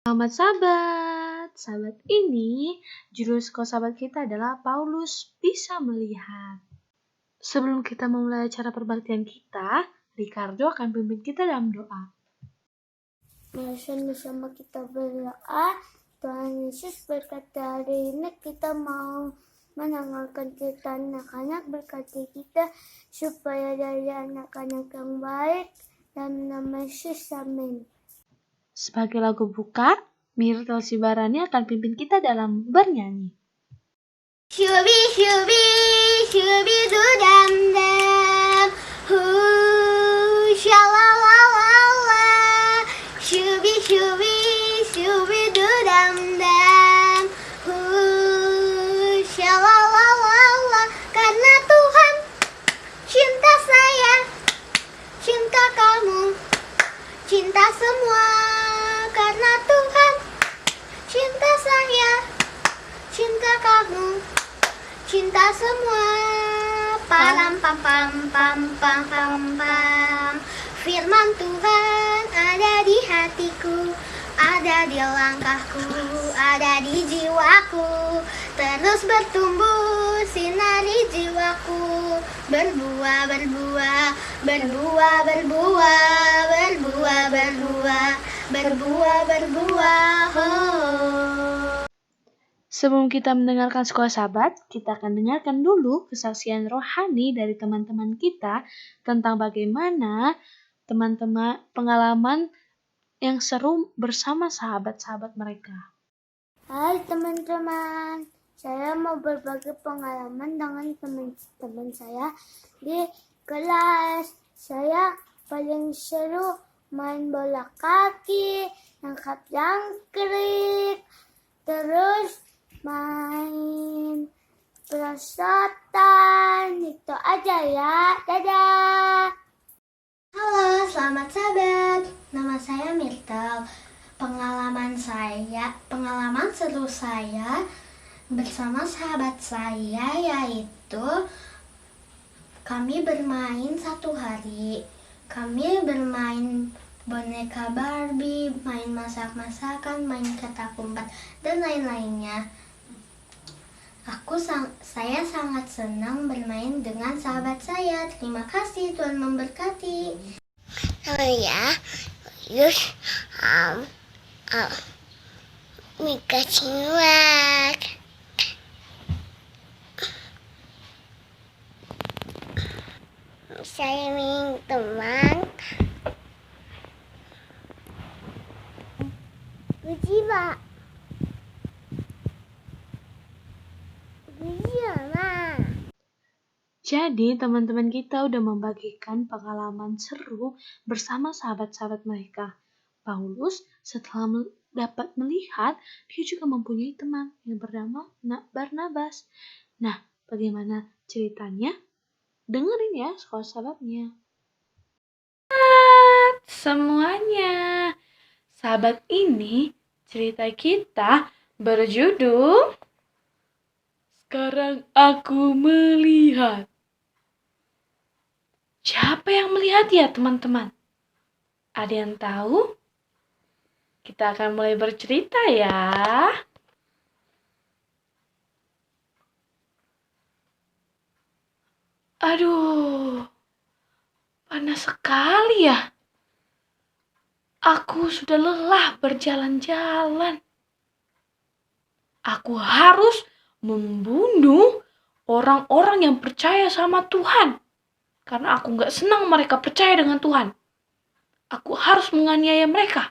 Selamat sahabat ini judul sahabat kita adalah Paulus bisa melihat. Sebelum kita memulai acara perbaktian kita, Ricardo akan pimpin kita dalam doa. Mari bersama kita berdoa. Tuhan Yesus berkata hari ini kita mau mendengarkan cerita anak-anak, berkati kita supaya dari anak-anak yang baik, dan nama Yesus, amin. Sebagai lagu buka, Myrtle Sibarani akan pimpin kita dalam bernyanyi. Shubi shubi shubi dudam dam, shalalala. Shubi shubi shubi dudam dam, shalalala. Karena Tuhan cinta saya, cinta kamu, cinta semua. Karena Tuhan cinta saya, cinta kamu, cinta semua. Param pam pam pam pam pam pam. Firman Tuhan ada di hatiku, ada di langkahku, ada di jiwaku. Terus bertumbuh sinari jiwaku, berbuah berbuah, berbuah berbuah, berbuah berbuah, berbuah berbuah. Oh. Sebelum kita mendengarkan sekolah sahabat, kita akan dengarkan dulu kesaksian rohani dari teman-teman kita tentang bagaimana teman-teman pengalaman yang seru bersama sahabat-sahabat mereka. Hai teman-teman, saya mau berbagi pengalaman dengan teman-teman saya di kelas. Saya paling seru main bola kaki, angkat jangkrik, terus main perosotan. Itu aja ya, dadah. Halo, selamat sahabat. Nama saya Myrtle. Pengalaman seru saya bersama sahabat saya yaitu kami bermain satu hari. Kami bermain boneka Barbie, main masak-masakan, main petak umpet, dan lain-lainnya. Saya sangat senang bermain dengan sahabat saya. Terima kasih, Tuhan memberkati. Yus, Mika Ciwak. Saya ingin teman. Ujiba. Jadi teman-teman kita udah membagikan pengalaman seru bersama sahabat-sahabat mereka. Paulus setelah dapat melihat, dia juga mempunyai teman yang bernama Barnabas. Nah, bagaimana ceritanya? Dengerin ya sekolah sahabatnya. Semuanya, sahabat ini cerita kita berjudul Sekarang Aku Melihat. Siapa yang melihat ya teman-teman? Ada yang tahu? Kita akan mulai bercerita ya. Aduh, panas sekali ya. Aku sudah lelah berjalan-jalan. Aku harus membunuh orang-orang yang percaya sama Tuhan. Karena aku gak senang mereka percaya dengan Tuhan. Aku harus menganiaya mereka.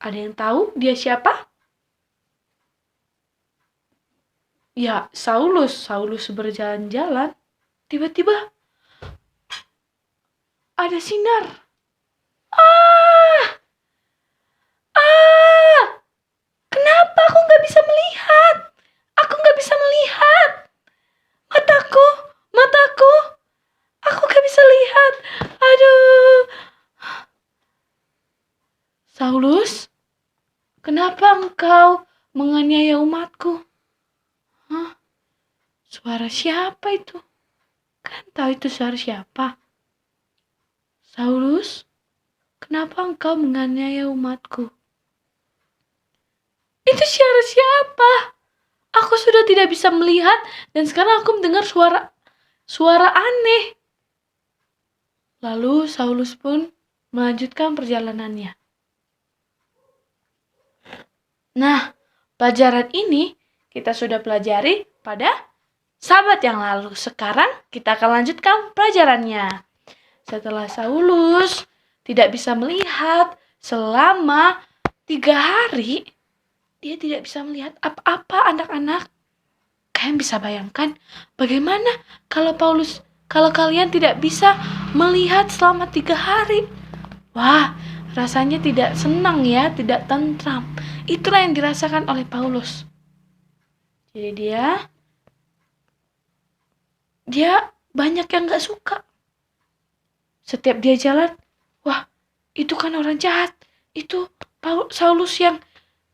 Ada yang tahu dia siapa? Ya, Saulus. Saulus berjalan-jalan. Tiba-tiba ada sinar. Kenapa aku gak bisa melihat? Aku gak bisa melihat. Mataku. Aku gak bisa lihat. Aduh. Saulus, kenapa engkau menganiaya umatku? Hah? Suara siapa itu? Kan tahu itu suara siapa? Saulus, Kenapa engkau menganiaya umatku? Itu suara siapa? Aku sudah tidak bisa melihat dan sekarang aku mendengar suara aneh. Lalu Saulus pun melanjutkan perjalanannya. Nah, pelajaran ini kita sudah pelajari pada sahabat yang lalu. Sekarang kita akan lanjutkan pelajarannya. Setelah Saulus tidak bisa melihat selama 3 hari, dia tidak bisa melihat apa-apa anak-anak. Kalian bisa bayangkan bagaimana kalau kalian tidak bisa melihat selama 3 hari. Wah, rasanya tidak senang ya, tidak tentram. Itulah yang dirasakan oleh Paulus. Jadi dia banyak yang gak suka. Setiap dia jalan, wah, itu kan orang jahat. Itu Saulus yang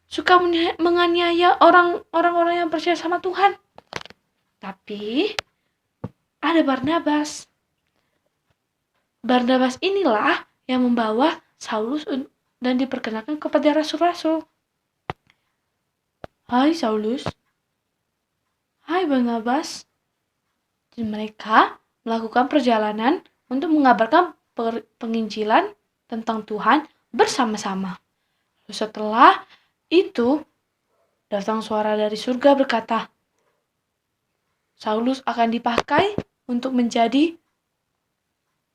suka menganiaya orang-orang yang percaya sama Tuhan. Tapi ada Barnabas. Barnabas inilah yang membawa Saulus dan diperkenalkan kepada rasul-rasul. Hai Saulus. Hai Barnabas. Dan mereka melakukan perjalanan untuk mengabarkan penginjilan tentang Tuhan bersama-sama. Lalu setelah itu, datang suara dari surga berkata, Saulus akan dipakai untuk menjadi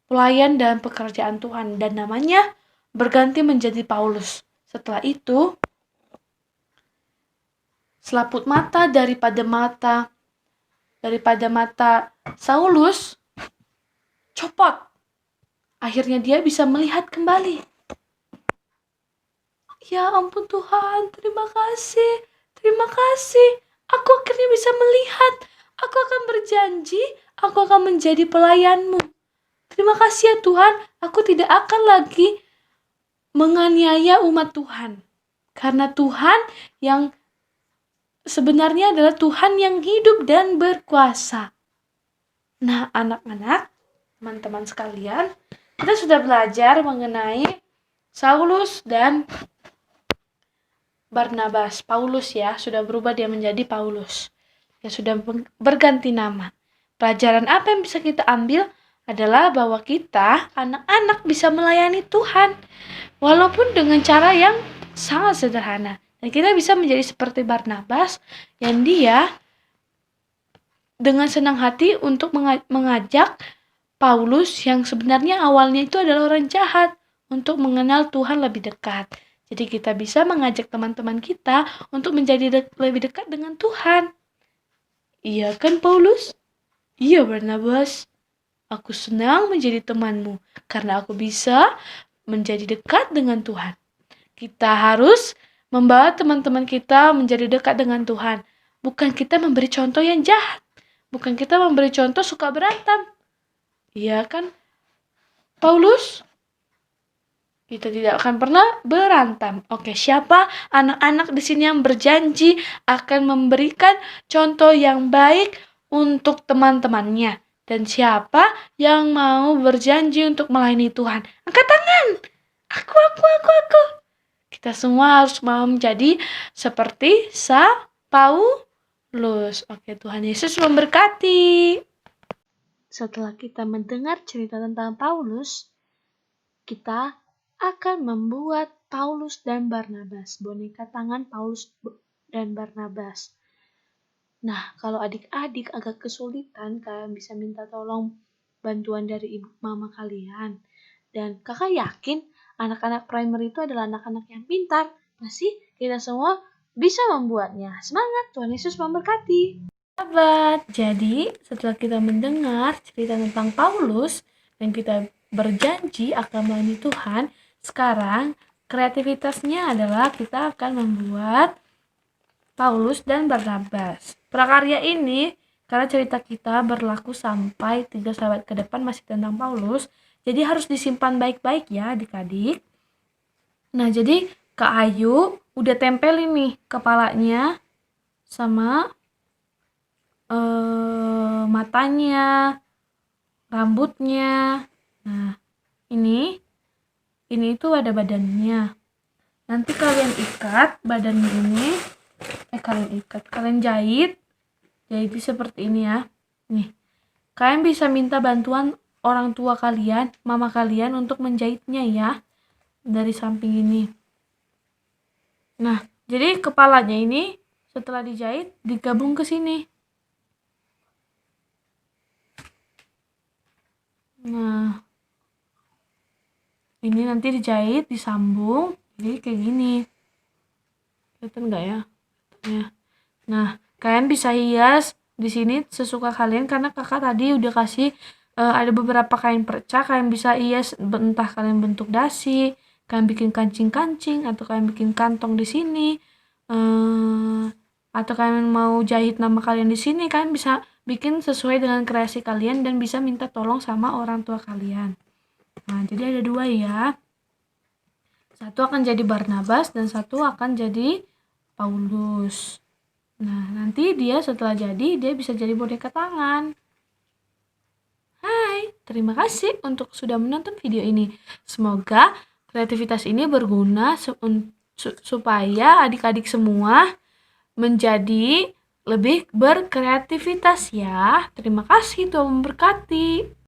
pelayan dalam pekerjaan Tuhan dan namanya berganti menjadi Paulus. Setelah itu, selaput mata daripada Saulus copot. Akhirnya dia bisa melihat kembali. Ya ampun Tuhan, terima kasih. Terima kasih. Aku akhirnya bisa melihat. Aku akan berjanji, aku akan menjadi pelayanmu. Terima kasih ya Tuhan, aku tidak akan lagi menganiaya umat Tuhan. Karena Tuhan yang sebenarnya adalah Tuhan yang hidup dan berkuasa. Nah, anak-anak, teman-teman sekalian, kita sudah belajar mengenai Saulus dan Barnabas. Paulus ya, sudah berubah dia menjadi Paulus. Dia sudah berganti nama. Pelajaran apa yang bisa kita ambil adalah bahwa kita, anak-anak, bisa melayani Tuhan. Walaupun dengan cara yang sangat sederhana. Dan kita bisa menjadi seperti Barnabas yang dia dengan senang hati untuk mengajak Paulus yang sebenarnya awalnya itu adalah orang jahat untuk mengenal Tuhan lebih dekat. Jadi kita bisa mengajak teman-teman kita untuk menjadi lebih dekat dengan Tuhan. Iya kan Paulus? Iya Barnabas. Aku senang menjadi temanmu karena aku bisa menjadi dekat dengan Tuhan. Kita harus membawa teman-teman kita menjadi dekat dengan Tuhan. Bukan kita memberi contoh yang jahat. Bukan kita memberi contoh suka berantem. Iya kan Paulus? Kita tidak akan pernah berantem. Oke, siapa anak-anak di sini yang berjanji akan memberikan contoh yang baik untuk teman-temannya? Dan siapa yang mau berjanji untuk melayani Tuhan? Angkat tangan. Aku. Kita semua harus mau menjadi seperti Paulus. Oke, Tuhan Yesus memberkati. Setelah kita mendengar cerita tentang Paulus, kita akan membuat Paulus dan Barnabas, boneka tangan Paulus dan Barnabas. Nah, kalau adik-adik agak kesulitan, kalian bisa minta tolong bantuan dari ibu mama kalian. Dan kakak yakin anak-anak primary itu adalah anak-anak yang pintar. Pasti kita semua bisa membuatnya. Semangat, Tuhan Yesus memberkati. Sahabat, jadi setelah kita mendengar cerita tentang Paulus dan kita berjanji akan melayani Tuhan, sekarang kreativitasnya adalah kita akan membuat Paulus dan Barnabas. Prakarya ini, karena cerita kita berlaku sampai 3 sahabat ke depan masih tentang Paulus, jadi harus disimpan baik-baik ya adik-adik. Nah, jadi Kak Ayu udah tempelin nih kepalanya sama matanya, rambutnya. Nah, ini ini itu ada badannya. Nanti kalian ikat badannya ini, kalian jahit seperti ini ya. Nih, kalian bisa minta bantuan orang tua kalian, mama kalian untuk menjahitnya ya, dari samping ini. Nah, jadi kepalanya ini setelah dijahit digabung ke sini. Nah, ini nanti dijahit, disambung, jadi kayak gini. Kelihatan nggak ya? Nah, kalian bisa hias di sini sesuka kalian karena kakak tadi udah kasih ada beberapa kain perca. Kalian bisa hias, entah kalian bentuk dasi, kalian bikin kancing-kancing, atau kalian bikin kantong di sini, atau kalian mau jahit nama kalian di sini. Kalian bisa bikin sesuai dengan kreasi kalian dan bisa minta tolong sama orang tua kalian. Nah, jadi ada 2 ya. Satu akan jadi Barnabas dan satu akan jadi Paulus. Nah, nanti dia setelah jadi, dia bisa jadi boneka tangan. Hai, terima kasih untuk sudah menonton video ini. Semoga kreativitas ini berguna supaya adik-adik semua menjadi lebih berkreativitas ya. Terima kasih, Tuhan memberkati.